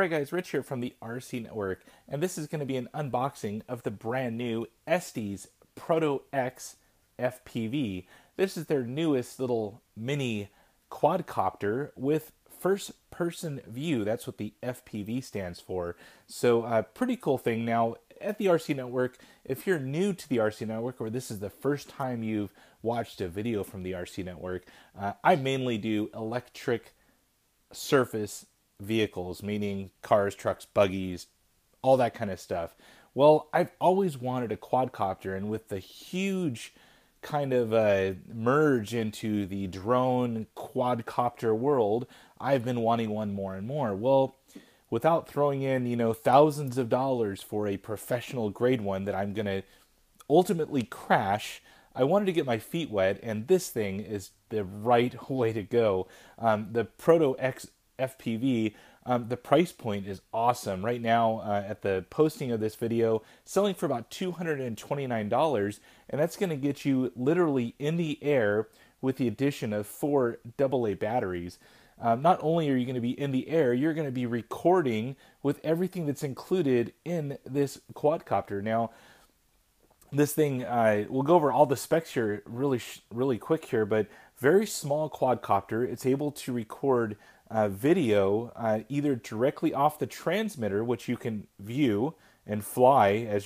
Alright guys, Rich here from the RCNetwork, and this is going to be an unboxing of the brand new Estes Proto X FPV. This is their newest little mini quadcopter with first person view. That's what the FPV stands for. So pretty cool thing. Now at the RCNetwork, if you're new to the RCNetwork or this is the first time you've watched a video from the RCNetwork, I mainly do electric surface vehicles, meaning cars, trucks, buggies, all that kind of stuff. Well, I've always wanted a quadcopter, and with the huge kind of merge into the drone quadcopter world, I've been wanting one more and more. Well, without throwing in, thousands of dollars for a professional grade one that I'm going to ultimately crash, I wanted to get my feet wet, and this thing is the right way to go. The Proto X FPV, the price point is awesome. Right now, at the posting of this video, selling for about $229, and that's going to get you literally in the air with the addition of 4 AA batteries. Not only are you going to be in the air, you're going to be recording with everything that's included in this quadcopter. Now, this thing, we'll go over all the specs here really quick here, but very small quadcopter. It's able to record video either directly off the transmitter, which you can view and fly if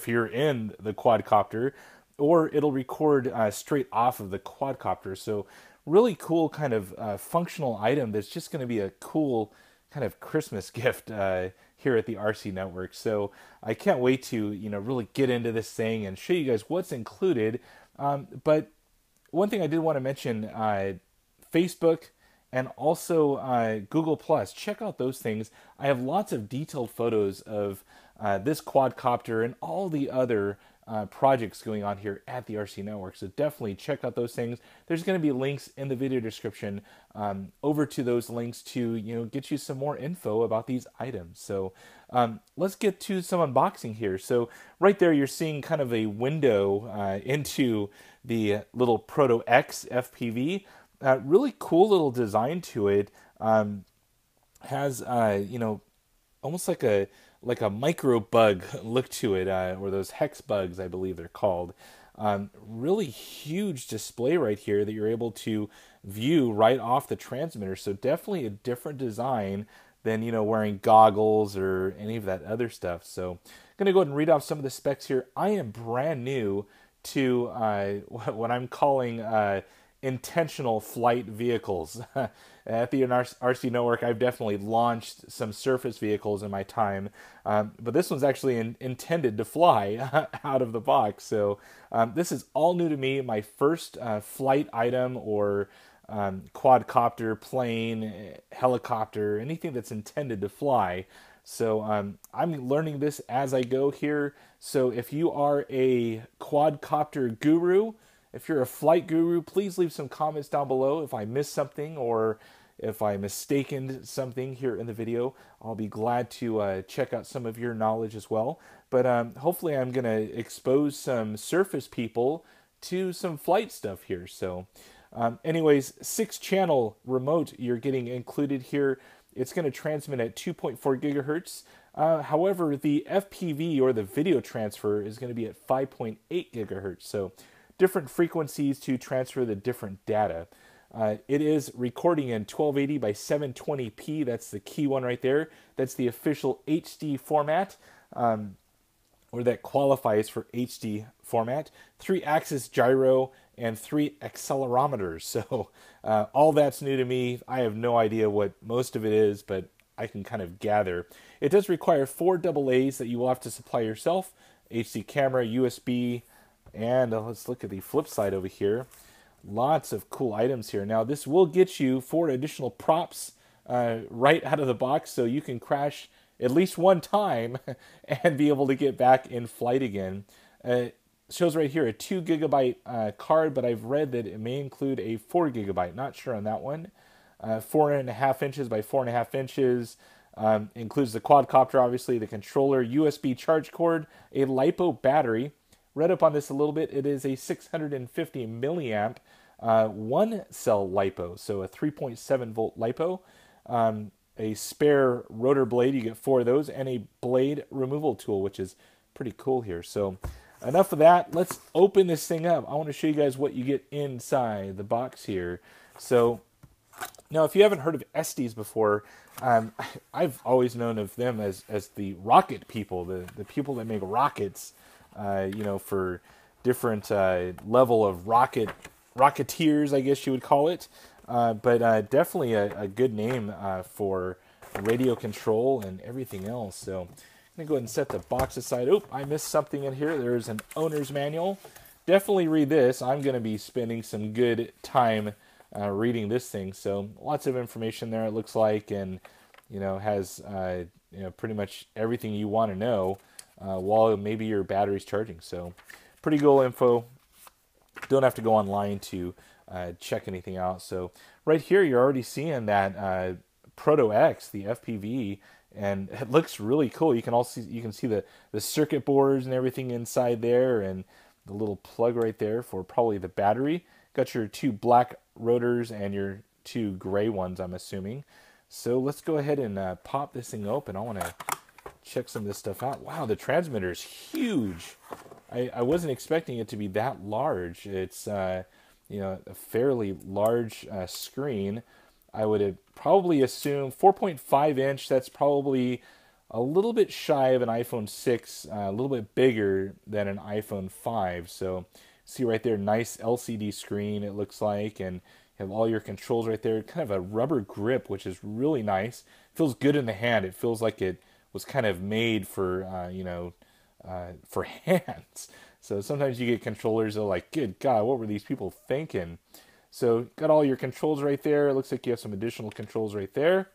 you're in the quadcopter, or it'll record straight off of the quadcopter. So really cool kind of functional item that's just going to be a cool kind of Christmas gift here at the RCNetwork. So I can't wait to really get into this thing and show you guys what's included. But one thing I did want to mention, Facebook and also Google Plus. Check out those things. I have lots of detailed photos of this quadcopter and all the other projects going on here at the RCNetwork. So definitely check out those things. There's going to be links in the video description over to those links to get you some more info about these items. So let's get to some unboxing here. So right there you're seeing kind of a window into the little Proto X FPV. Really cool little design to it. Has almost like a micro bug look to it, or those hex bugs, I believe they're called. Really huge display right here that you're able to view right off the transmitter. So definitely a different design than wearing goggles or any of that other stuff. So I'm gonna go ahead and read off some of the specs here. I am brand new to what I'm calling intentional flight vehicles. At the RCNetwork, I've definitely launched some surface vehicles in my time, but this one's actually intended to fly out of the box. So this is all new to me. My first flight item or quadcopter, plane, helicopter, anything that's intended to fly. So I'm learning this as I go here. So if you are a quadcopter guru, if you're a flight guru, please leave some comments down below. If I missed something or if I mistaken something here in the video, I'll be glad to check out some of your knowledge as well. But hopefully I'm going to expose some surface people to some flight stuff here. So anyways, 6-channel remote you're getting included here. It's going to transmit at 2.4 gigahertz. However, the FPV or the video transfer is going to be at 5.8 gigahertz. So different frequencies to transfer the different data. It is recording in 1280 by 720p. That's the key one right there. That's the official HD format, or that qualifies for HD format. 3-axis gyro and 3 accelerometers. So all that's new to me. I have no idea what most of it is, but I can kind of gather. It does require 4 AA's that you will have to supply yourself. HD camera, USB, and let's look at the flip side over here. Lots of cool items here. Now, this will get you 4 additional props right out of the box, so you can crash at least one time and be able to get back in flight again. It shows right here a 2 gigabyte card, but I've read that it may include a 4 gigabyte. Not sure on that one. 4.5 inches by 4.5 inches. Includes the quadcopter, obviously, the controller, USB charge cord, a LiPo battery. Read up on this a little bit. It is a 650 milliamp one cell LiPo, so a 3.7 volt LiPo. a spare rotor blade. You get 4 of those, and a blade removal tool, which is pretty cool here. So enough of that. Let's open this thing up. I want to show you guys what you get inside the box here. So now, if you haven't heard of Estes before, I've always known of them as the rocket people, the people that make rockets, for different level of rocketeers, I guess you would call it. But definitely a good name for radio control and everything else. So I'm going to go ahead and set the box aside. Oh, I missed something in here. There's an owner's manual. Definitely read this. I'm going to be spending some good time reading this thing. So lots of information there, it looks like, and has pretty much everything you want to know while maybe your battery's charging. So pretty cool info. Don't have to go online to check anything out. So right here, you're already seeing that Proto X, the FPV, and it looks really cool. You can see the circuit boards and everything inside there, and the little plug right there for probably the battery. Got your 2 black rotors and your 2 gray ones, I'm assuming. So let's go ahead and pop this thing open. I want to check some of this stuff out. Wow, the transmitter is huge. I wasn't expecting it to be that large. It's a fairly large screen. I would have probably assumed 4.5 inch. That's probably a little bit shy of an iPhone 6, a little bit bigger than an iPhone 5. So see right there, nice LCD screen it looks like, and you have all your controls right there. Kind of a rubber grip, which is really nice. Feels good in the hand. It feels like it was kind of made for for hands. So sometimes you get controllers that are like, good God, what were these people thinking? So got all your controls right there. It looks like you have some additional controls right there.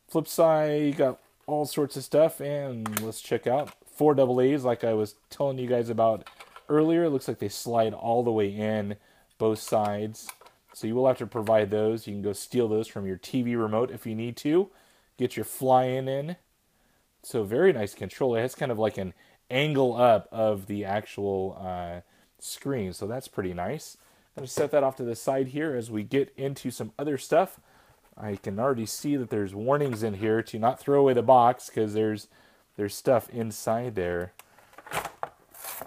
Flip side, you got all sorts of stuff, and let's check out 4 AA's like I was telling you guys about earlier. It looks like they slide all the way in both sides. So you will have to provide those. You can go steal those from your TV remote if you need to. Get your fly-in in. So very nice controller. It has kind of like an angle up of the actual screen. So that's pretty nice. I'm going to set that off to the side here as we get into some other stuff. I can already see that there's warnings in here to not throw away the box because there's stuff inside there.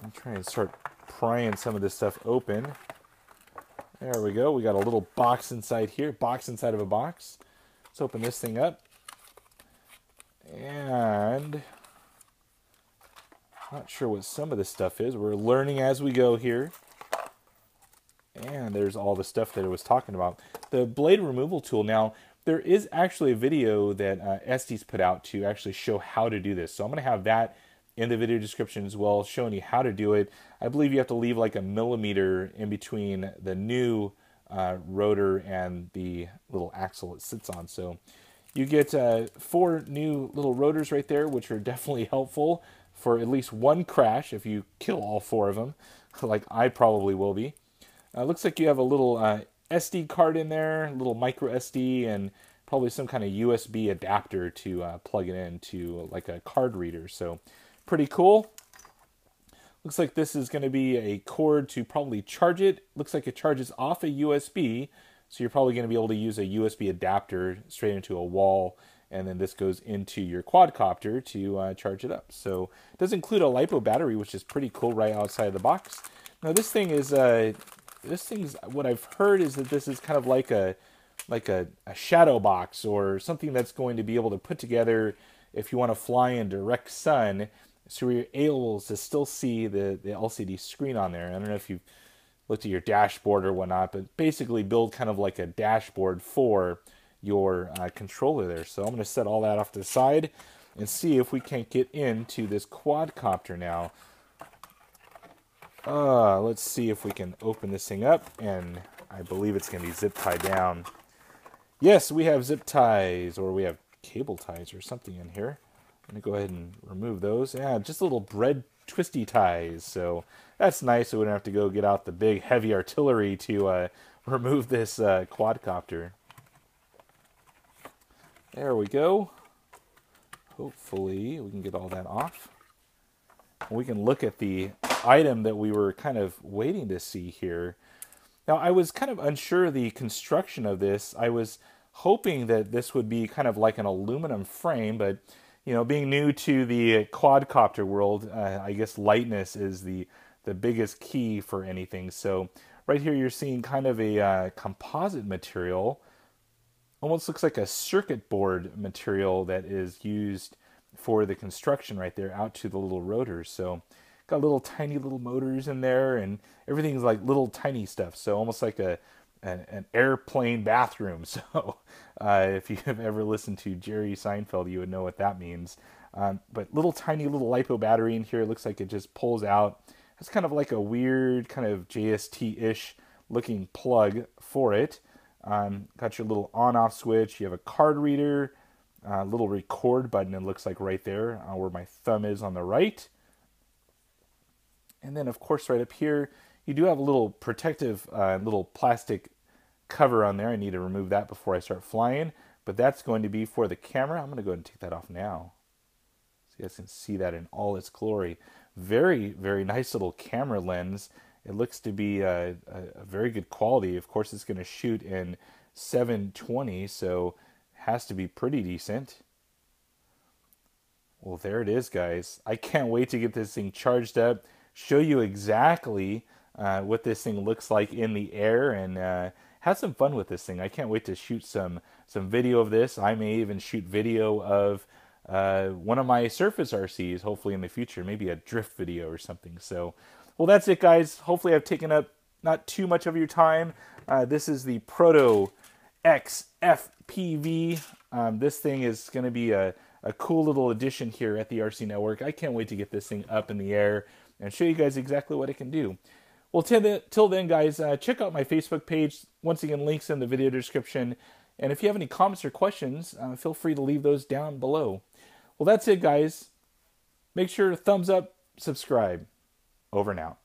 I'm trying to start prying some of this stuff open. There we go. We got a little box inside here. Box inside of a box. Let's open this thing up. And not sure what some of this stuff is. We're learning as we go here. And there's all the stuff that I was talking about. The blade removal tool. Now, there is actually a video that Estes put out to actually show how to do this. So I'm going to have that in the video description as well, showing you how to do it. I believe you have to leave like a millimeter in between the new rotor and the little axle it sits on. So you get 4 new little rotors right there, which are definitely helpful for at least one crash if you kill all 4 of them, like I probably will be. Looks like you have a little SD card in there, a little micro SD, and probably some kind of USB adapter to plug it into like a card reader. So pretty cool. Looks like this is going to be a cord to probably charge it. Looks like it charges off a USB, so you're probably going to be able to use a USB adapter straight into a wall, and then this goes into your quadcopter to charge it up. So it does include a LiPo battery, which is pretty cool right outside of the box. Now this thing's what I've heard is that this is kind of like a shadow box or something that's going to be able to put together if you want to fly in direct sun, so you're able to still see the LCD screen on there. I don't know if you've looked at your dashboard or whatnot, but basically build kind of like a dashboard for your controller there. So I'm going to set all that off to the side and see if we can't get into this quadcopter now. Let's see if we can open this thing up, and I believe it's going to be zip tied down. Yes, we have zip ties, or we have cable ties or something in here. I'm going to go ahead and remove those. Yeah, just little bread twisty ties. So that's nice, so we don't have to go get out the big heavy artillery to remove this quadcopter. There we go. Hopefully we can get all that off. We can look at the item that we were kind of waiting to see here. Now, I was kind of unsure of the construction of this. I was hoping that this would be kind of like an aluminum frame, but being new to the quadcopter world, I guess lightness is the biggest key for anything. So right here you're seeing kind of a composite material, almost looks like a circuit board material that is used for the construction right there out to the little rotors. So got little tiny little motors in there, and everything's like little tiny stuff. So almost like an airplane bathroom. So if you have ever listened to Jerry Seinfeld, you would know what that means. But little tiny little LiPo battery in here. It looks like it just pulls out. It's kind of like a weird kind of JST-ish looking plug for it. Got your little on-off switch. You have a card reader, little record button, it looks like right there where my thumb is on the right. And then, of course, right up here, you do have a little protective little plastic cover on there. I need to remove that before I start flying. But that's going to be for the camera. I'm going to go ahead and take that off now, so you guys can see that in all its glory. Very, very nice little camera lens. It looks to be a very good quality. Of course, it's going to shoot in 720, so it has to be pretty decent. Well, there it is, guys. I can't wait to get this thing charged up, show you exactly what this thing looks like in the air, and have some fun with this thing. I can't wait to shoot some video of this. I may even shoot video of one of my surface RCs, hopefully in the future, maybe a drift video or something. So, well, that's it, guys. Hopefully I've taken up not too much of your time. This is the Proto X FPV. This thing is going to be a cool little addition here at the RCNetwork. I can't wait to get this thing up in the air and show you guys exactly what it can do. Well, till then, guys, check out my Facebook page. Once again, links in the video description. And if you have any comments or questions, feel free to leave those down below. Well, that's it, guys. Make sure to thumbs up, subscribe. Over and out.